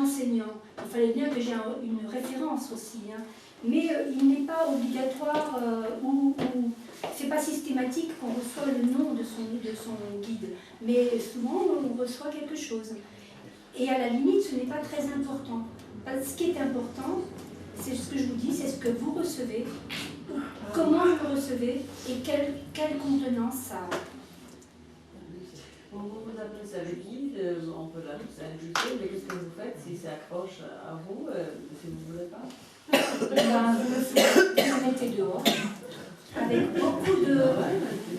enseignant. Il fallait bien que j'ai une référence aussi. Hein. Mais il n'est pas obligatoire ou c'est pas systématique qu'on reçoit le nom de son guide. Mais souvent, on reçoit quelque chose. Et à la limite, ce n'est pas très important. Ce qui est important, c'est ce que je vous dis, c'est ce que vous recevez, comment vous le recevez et quelle contenance ça a. Bon, vous appelez ça le guide, on peut l'ajouter, mais qu'est-ce que vous faites si ça accroche à vous, si vous ne voulez pas? Vous le mettez dehors,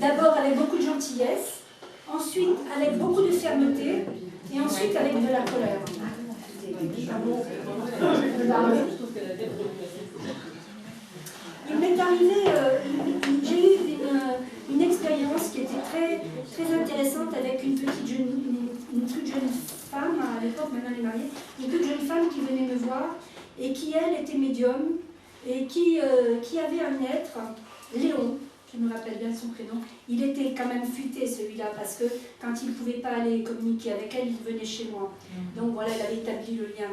d'abord avec beaucoup de gentillesse, ensuite avec beaucoup de fermeté, et ensuite avec de la colère. Il m'est arrivé, j'ai eu une expérience qui était très, très intéressante avec une toute jeune femme, à l'époque, maintenant elle est mariée, une toute jeune femme qui venait me voir et qui, elle, était médium et qui avait un être, Léon, je me rappelle bien son prénom. Il était quand même futé celui-là parce que quand il ne pouvait pas aller communiquer avec elle, il venait chez moi. Donc voilà, il avait établi le lien.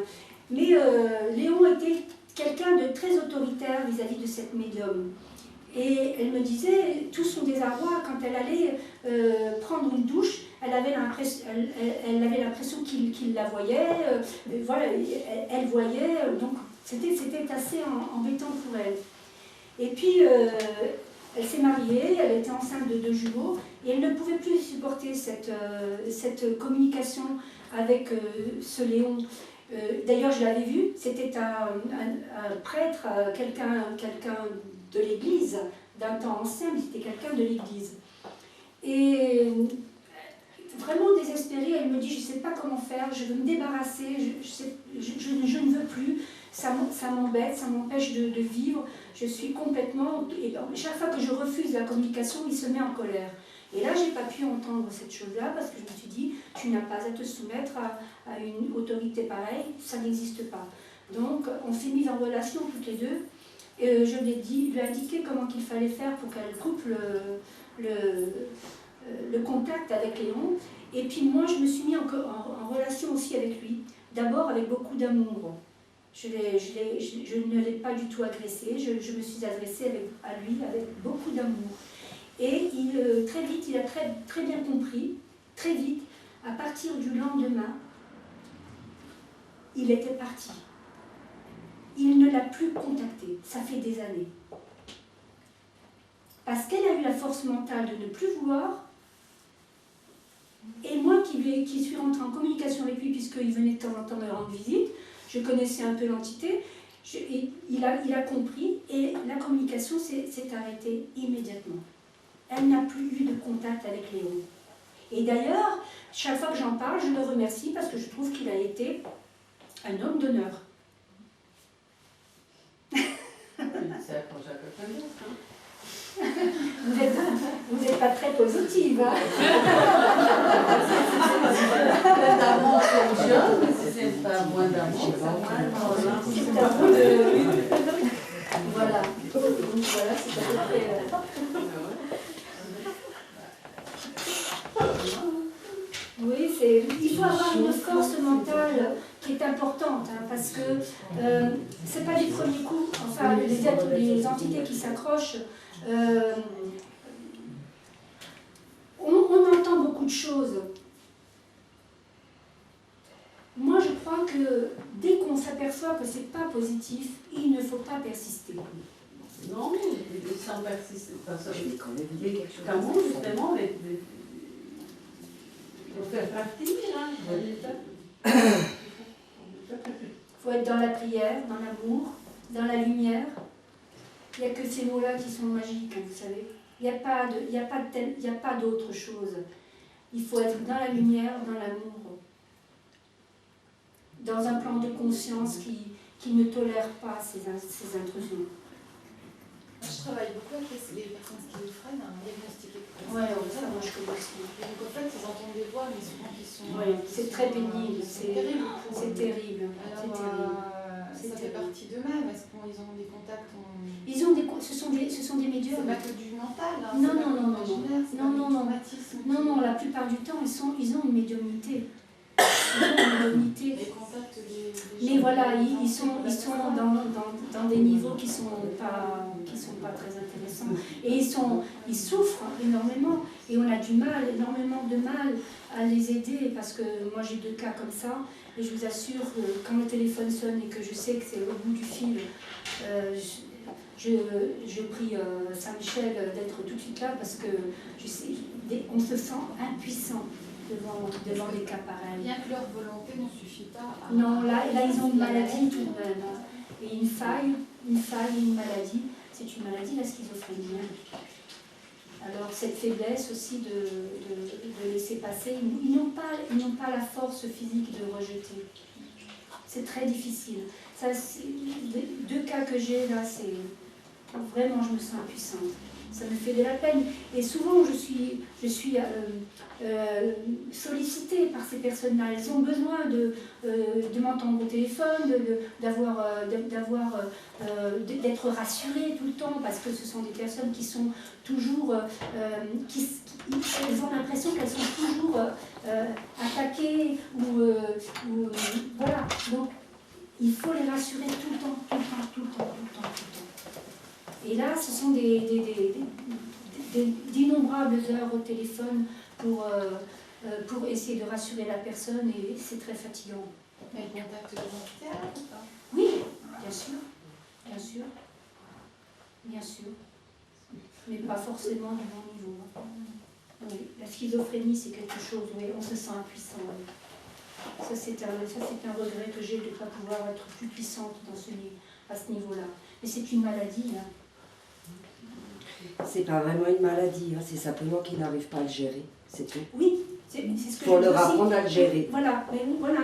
Mais Léon était quelqu'un de très autoritaire vis-à-vis de cette médium. Et elle me disait, tout son désarroi, quand elle allait prendre une douche, elle avait l'impression qu'il la voyait, voilà, elle voyait, donc c'était assez embêtant pour elle. Et puis, elle s'est mariée, elle était enceinte de 2 jumeaux, et elle ne pouvait plus supporter cette communication avec ce Léon. D'ailleurs, je l'avais vu, c'était un prêtre, quelqu'un de l'église, d'un temps ancien, mais c'était quelqu'un de l'église. Et vraiment désespérée, elle me dit, je ne sais pas comment faire, je veux me débarrasser, je ne veux plus, ça m'embête, ça m'empêche de vivre, je suis complètement... Et chaque fois que je refuse la communication, il se met en colère. Et là, je n'ai pas pu entendre cette chose-là parce que je me suis dit, tu n'as pas à te soumettre à une autorité pareille, ça n'existe pas. Donc, on s'est mis en relation toutes les deux. Et je lui ai indiqué comment il fallait faire pour qu'elle coupe le contact avec Léon. Et puis moi, je me suis mis en relation aussi avec lui. D'abord avec beaucoup d'amour. Je ne l'ai pas du tout agressé. Je me suis adressée à lui avec beaucoup d'amour. Et très vite, il a très bien compris, très vite, à partir du lendemain, il était parti. Il ne l'a plus contacté, ça fait des années. Parce qu'elle a eu la force mentale de ne plus vouloir, et moi qui suis rentrée en communication avec lui, puisqu'il venait de temps en temps me rendre visite, je connaissais un peu l'entité, il a compris, et la communication s'est arrêtée immédiatement. Elle n'a plus eu de contact avec Léon. Et d'ailleurs, chaque fois que j'en parle, je le remercie parce que je trouve qu'il a été un homme d'honneur. C'est accroché à quelqu'un d'autre, hein? Vous n'êtes pas très positive, hein? L'amour fonctionne, mais si c'est pas moins d'amour, c'est pas moins. Voilà. Donc voilà, c'est à peu près... Oui, il faut avoir une force mentale qui est importante, hein, parce que c'est pas du premier coup, enfin les entités qui s'accrochent, on entend beaucoup de choses. Moi je crois que dès qu'on s'aperçoit que c'est pas positif, il ne faut pas persister. Non, sans persister. Comment justement pour faire partie, hein. Il faut être dans la prière, dans l'amour, dans la lumière. Il n'y a que ces mots-là qui sont magiques, vous savez. Il n'y a pas d'autre chose. Il faut être dans la lumière, dans l'amour, dans un plan de conscience qui ne tolère pas ces intrusions. Je travaille beaucoup avec les personnes schizophrènes, diagnostiquées. Oui, ça, moi je connais aussi. Donc en fait, ils entendent des voix, mais souvent qui sont... Oui, c'est très pénible, c'est terrible. C'est terrible. Alors, ça fait partie d'eux-mêmes. Est-ce qu'ils ont des contacts ce sont des médiums. C'est pas que du mental, hein, non, non, la plupart du temps, ils ont une médiumnité. Les contacts des Mais voilà, ils sont dans des niveaux qui sont pas très intéressants. Et ils souffrent énormément. Et on a énormément de mal à les aider, parce que moi j'ai 2 cas comme ça. Et je vous assure que quand le téléphone sonne et que je sais que c'est au bout du fil, je prie Saint-Michel d'être tout de suite là, parce que on se sent impuissant devant des cas pareils. Bien que leur volonté ne suffit pas à... Non, là ils ont une maladie tout de même. Et une faille, une maladie. C'est une maladie, la schizophrénie. Alors cette faiblesse aussi de laisser passer, ils n'ont pas la force physique de rejeter. C'est très difficile. Ça, 2 cas que j'ai là, c'est vraiment, je me sens impuissante. Ça me fait de la peine. Et souvent, je suis sollicitée par ces personnes-là. Elles ont besoin de m'entendre au téléphone, d'être rassurées tout le temps, parce que ce sont des personnes qui sont toujours... elles ont l'impression qu'elles sont toujours attaquées, voilà. Donc, il faut les rassurer tout le temps. Et là, ce sont d'innombrables heures au téléphone pour essayer de rassurer la personne, et c'est très fatigant. Mais le contact de l'hôpital ou pas? Oui, bien sûr. Mais pas forcément du bon niveau. Oui, la schizophrénie, c'est quelque chose, oui, on se sent impuissant. Oui. Ça, c'est un regret que j'ai de ne pas pouvoir être plus puissante à ce niveau-là. Mais c'est une maladie. Hein. C'est pas vraiment une maladie, hein. C'est simplement qu'ils n'arrivent pas à le gérer, c'est tout. Oui, c'est ce que je Pour dis leur aussi. apprendre à le gérer. Voilà,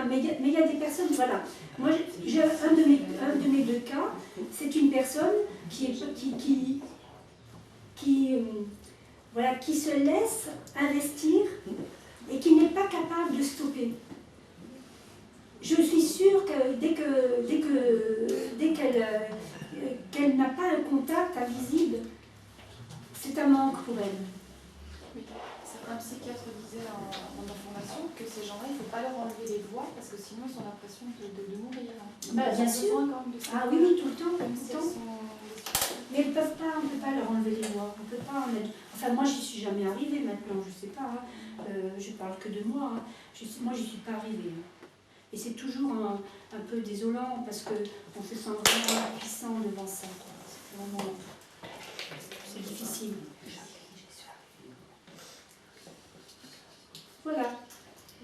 mais il y a des personnes, voilà. Moi, j'ai un de mes 2 cas, c'est une personne qui se laisse investir et qui n'est pas capable de stopper. Je suis sûre que dès qu'elle n'a pas un contact visible, c'est un manque pour elle. Oui. Certains psychiatres disaient en information que ces gens-là, il ne faut pas leur enlever les voix, parce que sinon ils ont l'impression de mourir. Bah, bien sûr. Ah oui, tout le temps. Comme si elles sont... Mais on ne peut pas leur enlever les voix. On peut pas en être... Enfin, moi, j'y suis jamais arrivée maintenant, je ne sais pas. Hein. Je parle que de moi. Hein. Moi, j'y suis pas arrivée. Et c'est toujours un peu désolant, parce qu'on se sent vraiment impuissant devant ça. C'est vraiment... C'est difficile. Voilà.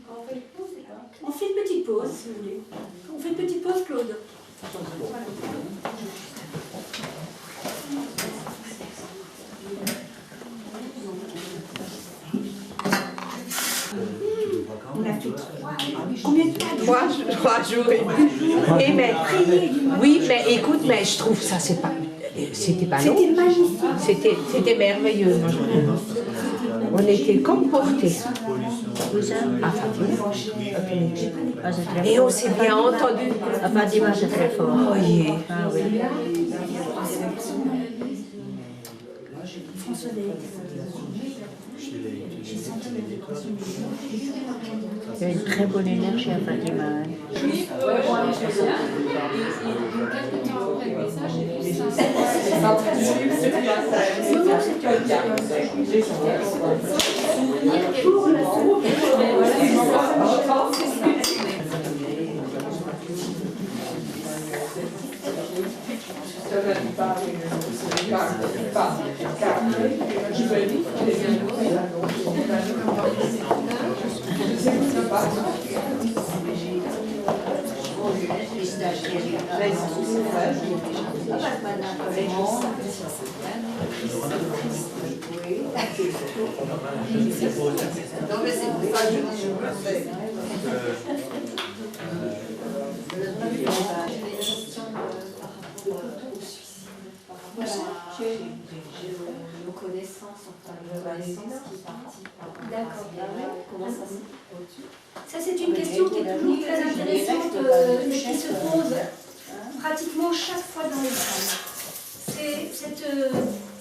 On fait une pause, là. On fait une petite pause, si vous voulez. On fait une petite pause, Claude. Voilà. On a fait 3. Combien de temps? 3 jours. Oui, mais écoute, mais je trouve ça, c'était pas long. C'était magnifique. C'était merveilleux. Moi, on était comme portés. Ah, et on s'est bien entendu. Fatima, c'est très fort. Oh, yeah. Ah oui. François Il y a une très bonne énergie à Fatima. Hein. Oui, quelques temps après le message, j'ai vu ça. Voilà. J'ai une connaissance qui est partie. D'accord. Comment ça se Ça, c'est une question qui est toujours très intéressante, qui se pose pratiquement chaque fois dans les femmes. C'est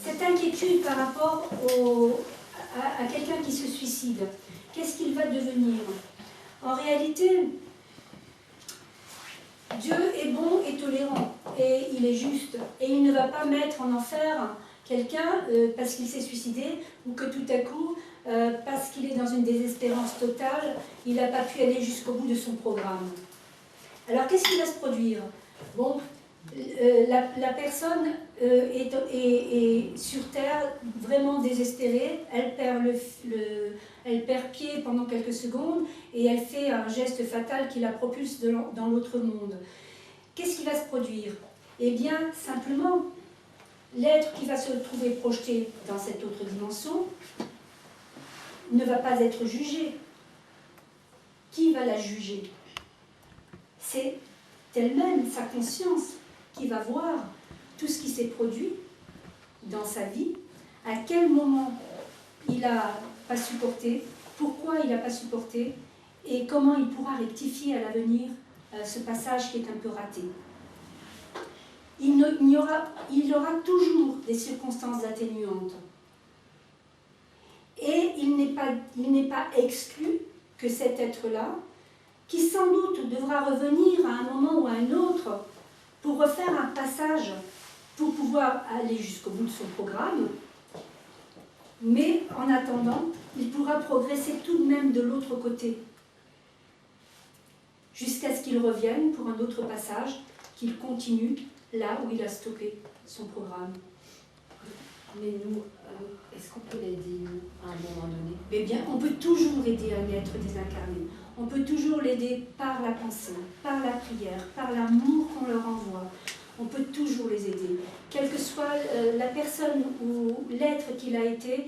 cette inquiétude par rapport à quelqu'un qui se suicide. Qu'est-ce qu'il va devenir? En réalité, Dieu est bon et tolérant, et il est juste, et il ne va pas mettre en enfer quelqu'un parce qu'il s'est suicidé, ou que tout à coup, parce qu'il est dans une désespérance totale, il n'a pas pu aller jusqu'au bout de son programme. Alors qu'est-ce qui va se produire? Bon, la personne est sur Terre vraiment désespérée, elle perd pied pendant quelques secondes et elle fait un geste fatal qui la propulse dans l'autre monde. Qu'est-ce qui va se produire? Eh bien, simplement, l'être qui va se trouver projeté dans cette autre dimension ne va pas être jugé. Qui va la juger? C'est elle-même, sa conscience, qui va voir tout ce qui s'est produit dans sa vie, à quel moment il n'a pas supporté, pourquoi il n'a pas supporté, et comment il pourra rectifier à l'avenir ce passage qui est un peu raté. Il y aura toujours des circonstances atténuantes. Et il n'est pas exclu que cet être-là, qui sans doute devra revenir à un moment ou à un autre pour refaire un passage, pour pouvoir aller jusqu'au bout de son programme, mais en attendant, il pourra progresser tout de même de l'autre côté, jusqu'à ce qu'il revienne pour un autre passage, qu'il continue là où il a stoppé son programme. Mais nous, est-ce qu'on peut l'aider, nous, à un moment donné? Eh bien, on peut toujours aider un être désincarné. On peut toujours l'aider par la pensée, par la prière, par l'amour qu'on leur envoie. On peut toujours les aider. Quelle que soit la personne ou l'être qu'il a été,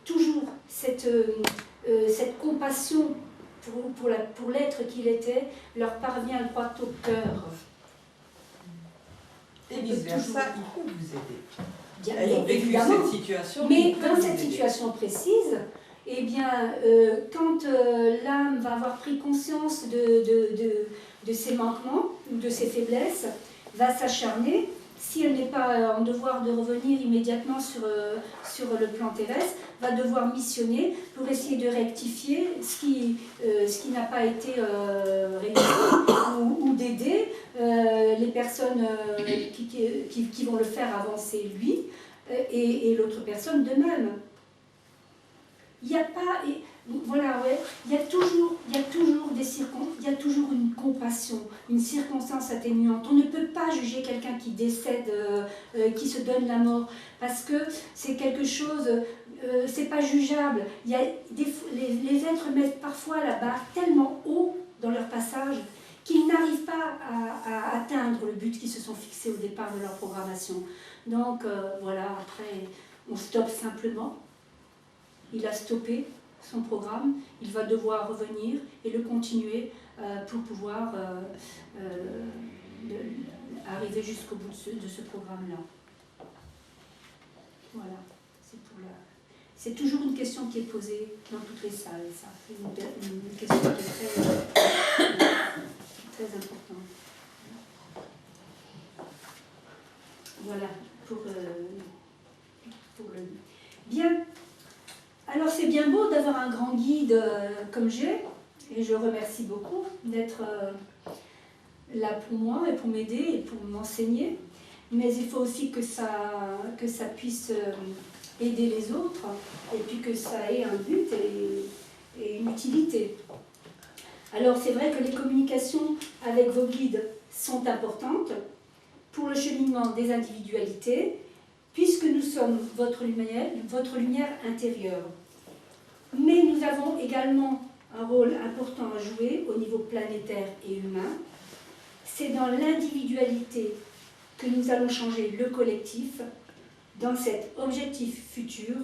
toujours cette compassion pour l'être qu'il était leur parvient droit au cœur. Et vice-versa, il peut vous aider. Bien, Ayant vécu évidemment. cette situation, Mais il peut dans vous cette aider. situation précise, eh bien, quand l'âme va avoir pris conscience de ses manquements ou de ses faiblesses, va s'acharner, si elle n'est pas en devoir de revenir immédiatement sur le plan terrestre, va devoir missionner pour essayer de rectifier ce qui n'a pas été réussi ou d'aider les personnes qui vont le faire avancer lui et l'autre personne de même. Il n'y a pas, voilà, ouais, il y a toujours il y a toujours une compassion, une circonstance atténuante. On ne peut pas juger quelqu'un qui décède, qui se donne la mort, parce que c'est quelque chose, c'est pas jugeable. Il y a les êtres mettent parfois la barre tellement haut dans leur passage qu'ils n'arrivent pas à atteindre le but qu'ils se sont fixés au départ de leur programmation. Donc voilà, après on stoppe simplement. Il a stoppé son programme, il va devoir revenir et le continuer pour pouvoir arriver jusqu'au bout de ce programme-là. Voilà, c'est toujours une question qui est posée dans toutes les salles, ça. C'est une question qui est très importante. Voilà, pour le... Bien. Alors c'est bien beau d'avoir un grand guide comme j'ai, et je remercie beaucoup d'être là pour moi et pour m'aider et pour m'enseigner, mais il faut aussi que ça puisse aider les autres et puis que ça ait un but et une utilité. Alors c'est vrai que les communications avec vos guides sont importantes pour le cheminement des individualités, puisque nous sommes votre lumière intérieure. Mais nous avons également un rôle important à jouer au niveau planétaire et humain. C'est dans l'individualité que nous allons changer le collectif. Dans cet objectif futur,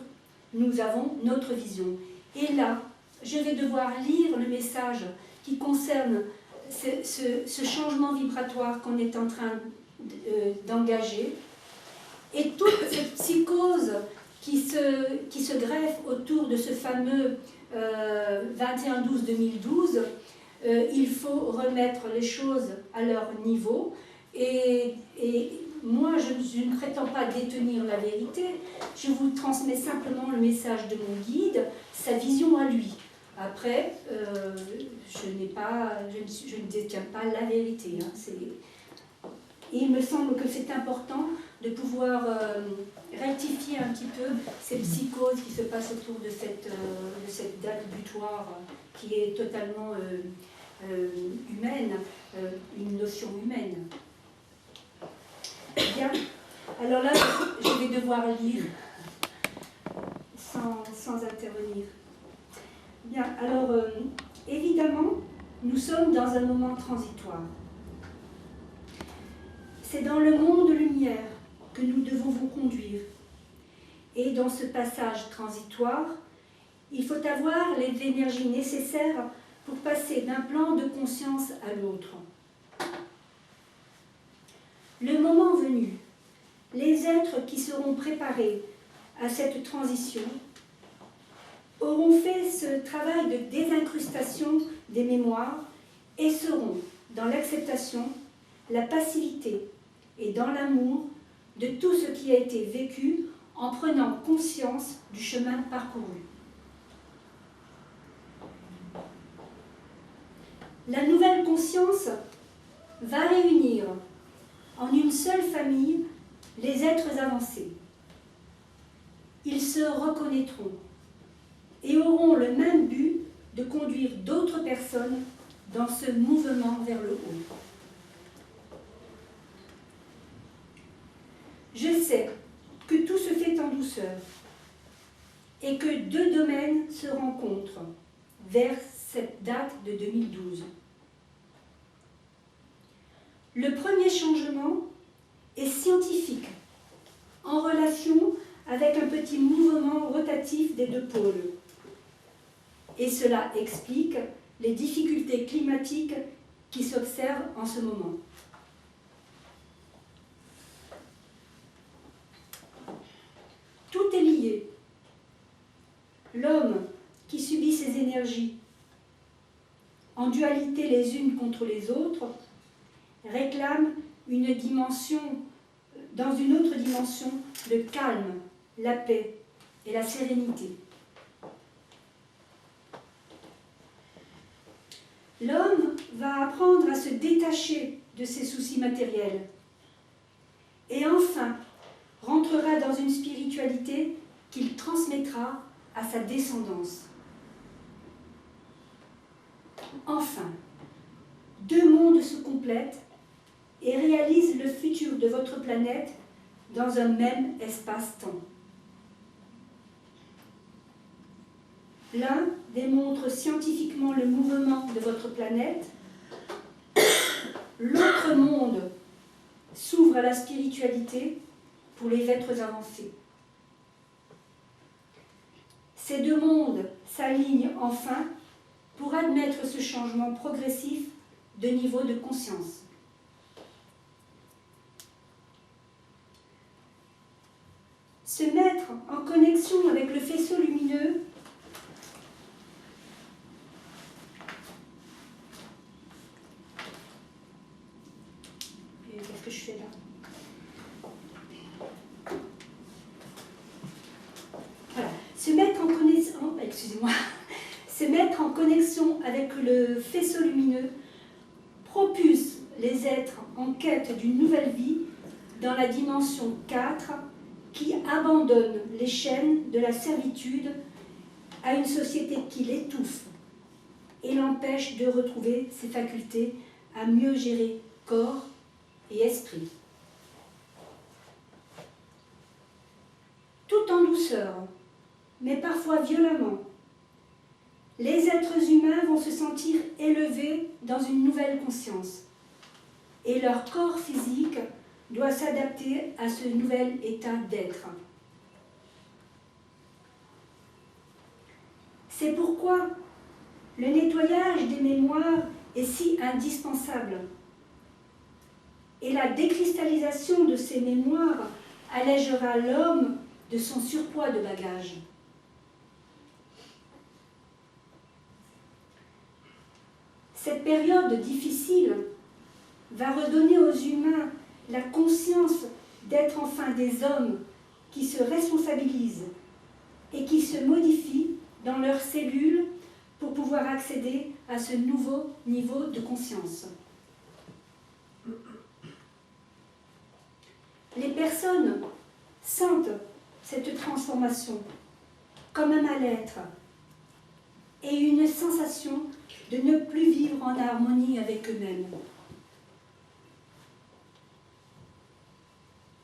nous avons notre vision. Et là, je vais devoir lire le message qui concerne ce changement vibratoire qu'on est en train d'engager. Et toute cette psychose qui se greffe autour de ce fameux 21-12-2012, il faut remettre les choses à leur niveau. Et moi, je ne prétends pas détenir la vérité, je vous transmets simplement le message de mon guide, sa vision à lui. Après, je ne détiens pas la vérité. Hein, et il me semble que c'est important de pouvoir rectifier un petit peu ces psychoses qui se passent autour de cette date butoir qui est totalement humaine, une notion humaine. Bien. Alors là, je vais devoir lire sans intervenir. Bien, alors, évidemment, nous sommes dans un moment transitoire. C'est dans le monde de lumière que nous devons vous conduire. Et dans ce passage transitoire, il faut avoir les énergies nécessaires pour passer d'un plan de conscience à l'autre. Le moment venu, les êtres qui seront préparés à cette transition auront fait ce travail de désincrustation des mémoires et seront dans l'acceptation, la passivité et dans l'amour de tout ce qui a été vécu en prenant conscience du chemin parcouru. La nouvelle conscience va réunir en une seule famille les êtres avancés. Ils se reconnaîtront et auront le même but de conduire d'autres personnes dans ce mouvement vers le haut. Je sais que tout se fait en douceur et que deux domaines se rencontrent vers cette date de 2012. Le premier changement est scientifique, en relation avec un petit mouvement rotatif des deux pôles. Et cela explique les difficultés climatiques qui s'observent en ce moment. Tout est lié. L'homme qui subit ces énergies en dualité les unes contre les autres réclame une dimension, dans une autre dimension, le calme, la paix et la sérénité. L'homme va apprendre à se détacher de ses soucis matériels et enfin rentrera dans une spiritualité qu'il transmettra à sa descendance. Enfin, deux mondes se complètent et réalisent le futur de votre planète dans un même espace-temps. L'un démontre scientifiquement le mouvement de votre planète, l'autre monde s'ouvre à la spiritualité pour les êtres avancés. Ces deux mondes s'alignent enfin pour admettre ce changement progressif de niveau de conscience. Se mettre en connexion avec le faisceau lumineux qu'est-ce que je fais là? Voilà. Se mettre en connexion avec le faisceau lumineux propulse les êtres en quête d'une nouvelle vie dans la dimension 4 qui abandonne les chaînes de la servitude à une société qui l'étouffe et l'empêche de retrouver ses facultés à mieux gérer corps et esprit. Tout en douceur, mais parfois violemment, les êtres humains vont se sentir élevés dans une nouvelle conscience et leur corps physique doit s'adapter à ce nouvel état d'être. C'est pourquoi le nettoyage des mémoires est si indispensable. Et la décristallisation de ces mémoires allégera l'homme de son surpoids de bagages. Cette période difficile va redonner aux humains la conscience d'être enfin des hommes qui se responsabilisent et qui se modifient dans leurs cellules pour pouvoir accéder à ce nouveau niveau de conscience. Les personnes sentent cette transformation comme un mal-être et une sensation de ne plus vivre en harmonie avec eux-mêmes.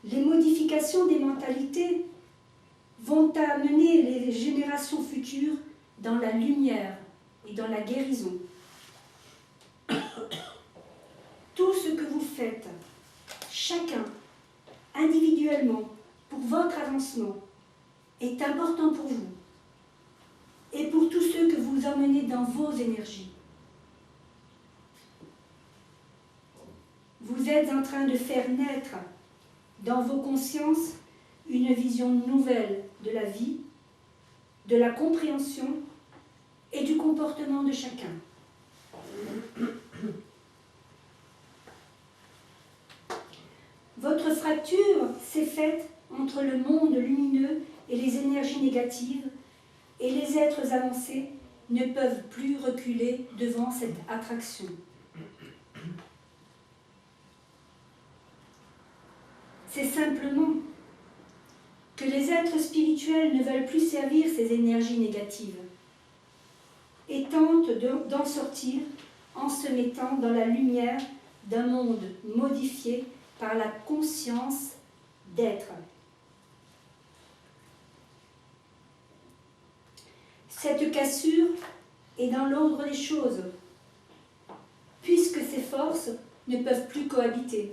Les modifications des mentalités vont amener les générations futures dans la lumière et dans la guérison. Tout ce que vous faites, chacun, individuellement, pour votre avancement, est important pour vous et pour tous ceux que vous emmenez dans vos énergies. Vous êtes en train de faire naître dans vos consciences une vision nouvelle de la vie, de la compréhension et du comportement de chacun. Votre fracture s'est faite entre le monde lumineux et les énergies négatives, et les êtres avancés ne peuvent plus reculer devant cette attraction. C'est simplement que les êtres spirituels ne veulent plus servir ces énergies négatives et tentent d'en sortir en se mettant dans la lumière d'un monde modifié par la conscience d'être. Cette cassure est dans l'ordre des choses, puisque ces forces ne peuvent plus cohabiter.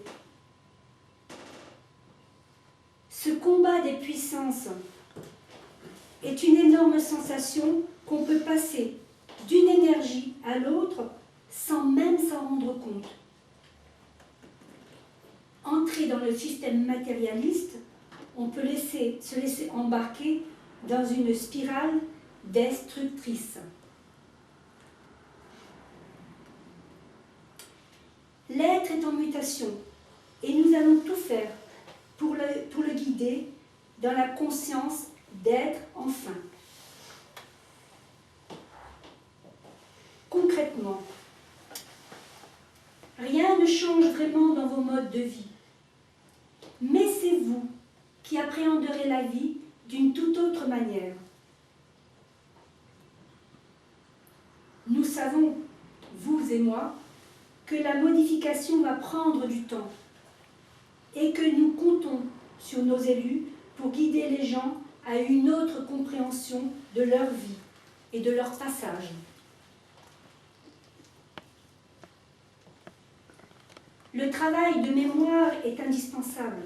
Ce combat des puissances est une énorme sensation qu'on peut passer d'une énergie à l'autre sans même s'en rendre compte. Entrer dans le système matérialiste, on peut se laisser embarquer dans une spirale destructrice. L'être est en mutation et nous allons tout faire pour le guider dans la conscience d'être enfin. Concrètement, rien ne change vraiment dans vos modes de vie, mais c'est vous qui appréhenderez la vie d'une toute autre manière. Nous savons, vous et moi, que la modification va prendre du temps et que nous comptons sur nos élus pour guider les gens à une autre compréhension de leur vie et de leur passage. Le travail de mémoire est indispensable.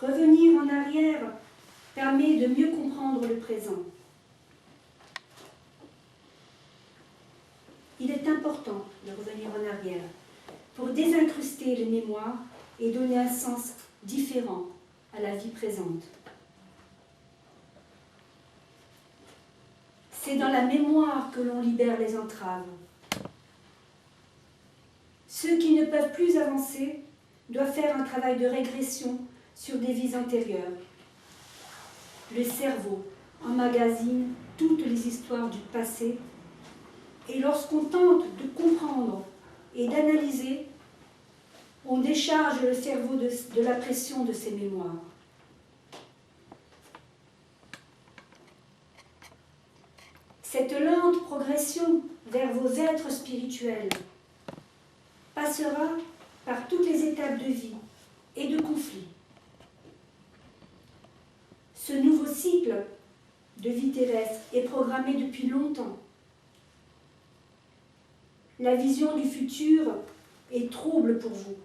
Revenir en arrière permet de mieux comprendre le présent. Il est important de revenir en arrière pour désincruster les mémoires et donner un sens différent à la vie présente. C'est dans la mémoire que l'on libère les entraves. Ceux qui ne peuvent plus avancer doivent faire un travail de régression sur des vies antérieures. Le cerveau emmagasine toutes les histoires du passé et lorsqu'on tente de comprendre et d'analyser, on décharge le cerveau de la pression de ses mémoires. Cette lente progression vers vos êtres spirituels passera par toutes les étapes de vie et de conflits. Ce nouveau cycle de vie terrestre est programmé depuis longtemps. La vision du futur est trouble pour vous.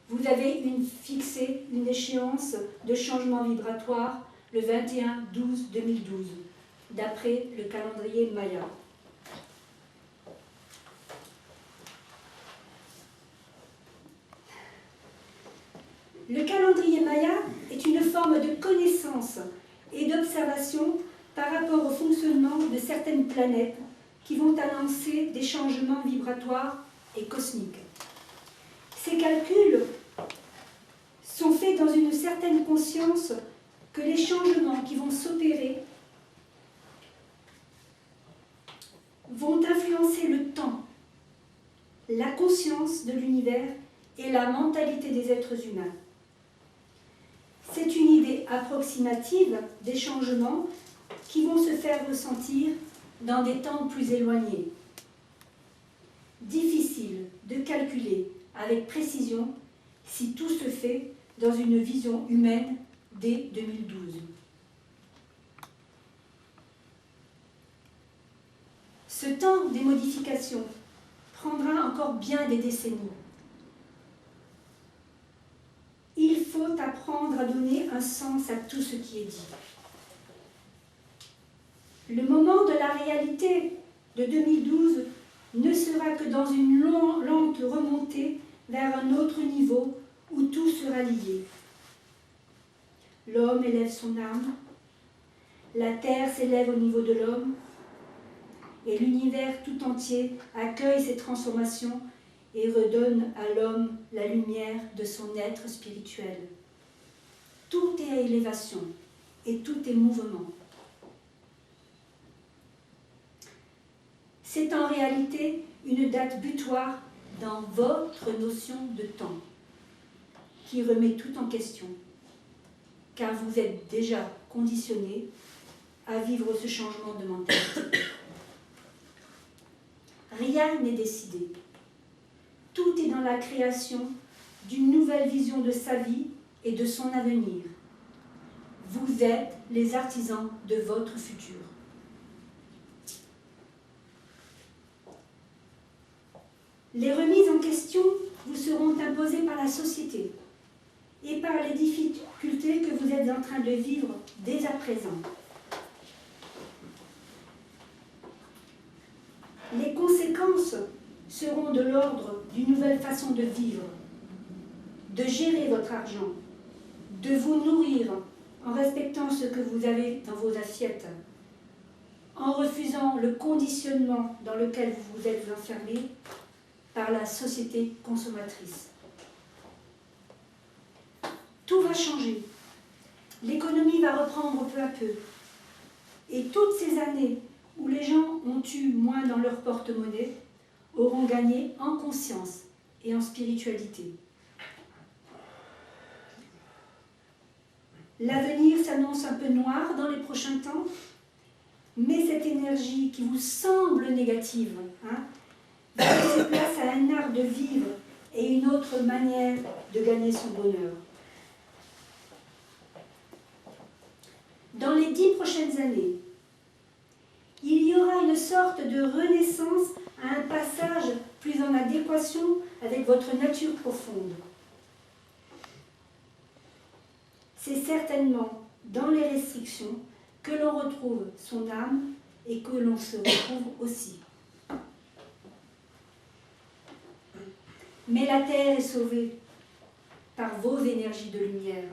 Vous avez fixé une échéance de changement vibratoire le 21/12/2012, d'après le calendrier Maya. Le calendrier Maya est une forme de connaissance et d'observation par rapport au fonctionnement de certaines planètes qui vont annoncer des changements vibratoires et cosmiques. Ces calculs sont faits dans une certaine conscience que les changements qui vont s'opérer vont influencer le temps, la conscience de l'univers et la mentalité des êtres humains. C'est une idée approximative des changements qui vont se faire ressentir dans des temps plus éloignés. Difficile de calculer avec précision si tout se fait dans une vision humaine dès 2012. Ce temps des modifications prendra encore bien des décennies. Il faut apprendre à donner un sens à tout ce qui est dit. Le moment de la réalité de 2012 ne sera que dans une lente remontée vers un autre niveau où tout sera lié. L'homme élève son âme, la terre s'élève au niveau de l'homme, et l'univers tout entier accueille ces transformations et redonne à l'homme la lumière de son être spirituel. Tout est à élévation et tout est mouvement. C'est en réalité une date butoir dans votre notion de temps qui remet tout en question, car vous êtes déjà conditionné à vivre ce changement de mentalité. Rien n'est décidé. Tout est dans la création d'une nouvelle vision de sa vie et de son avenir. Vous êtes les artisans de votre futur. Les remises en question vous seront imposées par la société et par les difficultés que vous êtes en train de vivre dès à présent. Les conséquences seront de l'ordre d'une nouvelle façon de vivre, de gérer votre argent, de vous nourrir en respectant ce que vous avez dans vos assiettes, en refusant le conditionnement dans lequel vous vous êtes enfermé par la société consommatrice. Tout va changer. L'économie va reprendre peu à peu. Et toutes ces années où les gens ont eu moins dans leur porte-monnaie auront gagné en conscience et en spiritualité. L'avenir s'annonce un peu noir dans les prochains temps, mais cette énergie qui vous semble négative va laisser place à un art de vivre et une autre manière de gagner son bonheur. Dans les 10 prochaines années, il y aura une sorte de renaissance à un passage plus en adéquation avec votre nature profonde. C'est certainement dans les restrictions que l'on retrouve son âme et que l'on se retrouve aussi. Mais la terre est sauvée par vos énergies de lumière.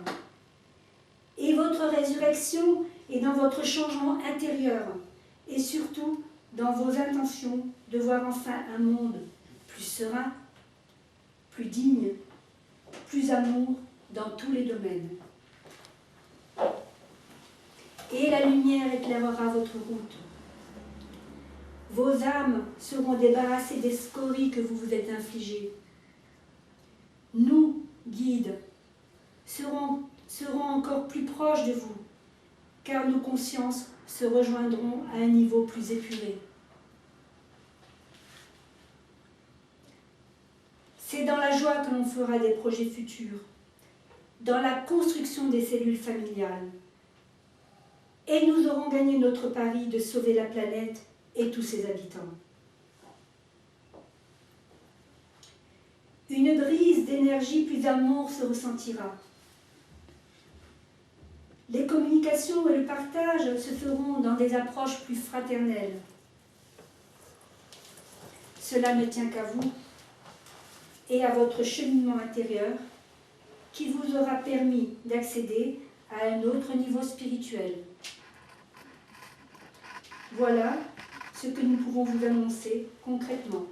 Et votre résurrection est dans votre changement intérieur et surtout dans vos intentions de voir enfin un monde plus serein, plus digne, plus amour dans tous les domaines. Et la lumière éclairera votre route. Vos âmes seront débarrassées des scories que vous vous êtes infligées. Nous, guides, serons encore plus proches de vous, car nos consciences se rejoindront à un niveau plus épuré. C'est dans la joie que l'on fera des projets futurs, dans la construction des cellules familiales. Et nous aurons gagné notre pari de sauver la planète et tous ses habitants. Une brise d'énergie plus d'amour se ressentira. Les communications et le partage se feront dans des approches plus fraternelles. Cela ne tient qu'à vous et à votre cheminement intérieur qui vous aura permis d'accéder à un autre niveau spirituel. Voilà ce que nous pouvons vous annoncer concrètement.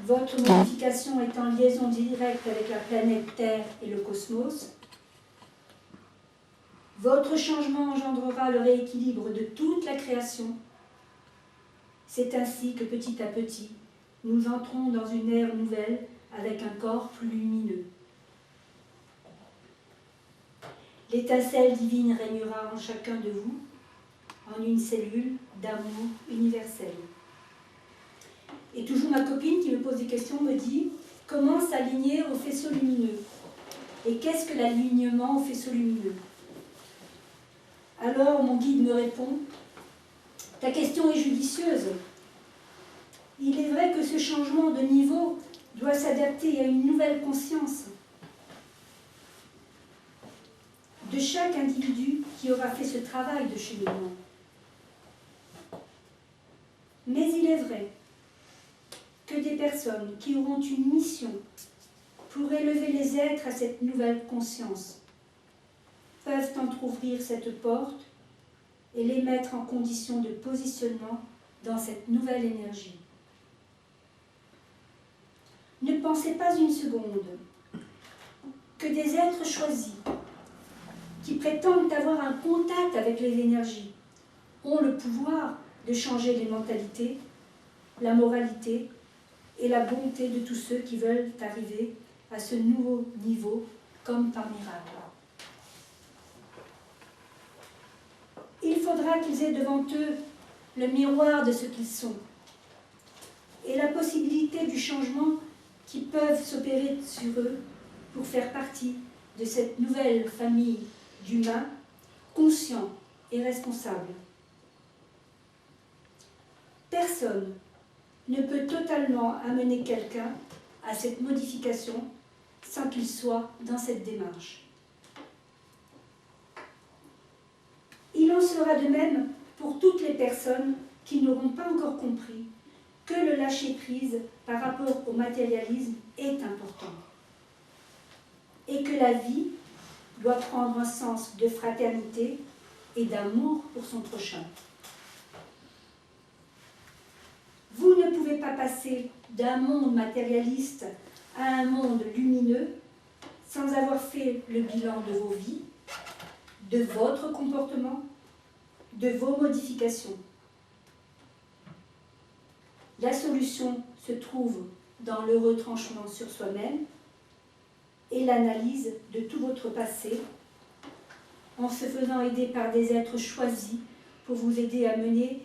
Votre modification est en liaison directe avec la planète Terre et le cosmos. Votre changement engendrera le rééquilibre de toute la création. C'est ainsi que petit à petit, nous entrons dans une ère nouvelle avec un corps plus lumineux. L'étincelle divine régnera en chacun de vous, en une cellule d'amour universel. Et toujours ma copine qui me pose des questions me dit « Comment s'aligner au faisceau lumineux ?» Et qu'est-ce que l'alignement au faisceau lumineux? Alors mon guide me répond « Ta question est judicieuse. Il est vrai que ce changement de niveau doit s'adapter à une nouvelle conscience de chaque individu qui aura fait ce travail de cheminement. Mais il est vrai que des personnes qui auront une mission pour élever les êtres à cette nouvelle conscience peuvent entrouvrir cette porte et les mettre en condition de positionnement dans cette nouvelle énergie. Ne pensez pas une seconde que des êtres choisis qui prétendent avoir un contact avec les énergies ont le pouvoir de changer les mentalités, la moralité et la bonté de tous ceux qui veulent arriver à ce nouveau niveau comme par miracle. Il faudra qu'ils aient devant eux le miroir de ce qu'ils sont et la possibilité du changement qui peuvent s'opérer sur eux pour faire partie de cette nouvelle famille d'humains conscients et responsables. Personne ne peut totalement amener quelqu'un à cette modification sans qu'il soit dans cette démarche. Il en sera de même pour toutes les personnes qui n'auront pas encore compris que le lâcher-prise par rapport au matérialisme est important et que la vie doit prendre un sens de fraternité et d'amour pour son prochain. Vous ne pouvez pas passer d'un monde matérialiste à un monde lumineux sans avoir fait le bilan de vos vies, de votre comportement, de vos modifications. La solution se trouve dans le retranchement sur soi-même et l'analyse de tout votre passé, en se faisant aider par des êtres choisis pour vous aider à mener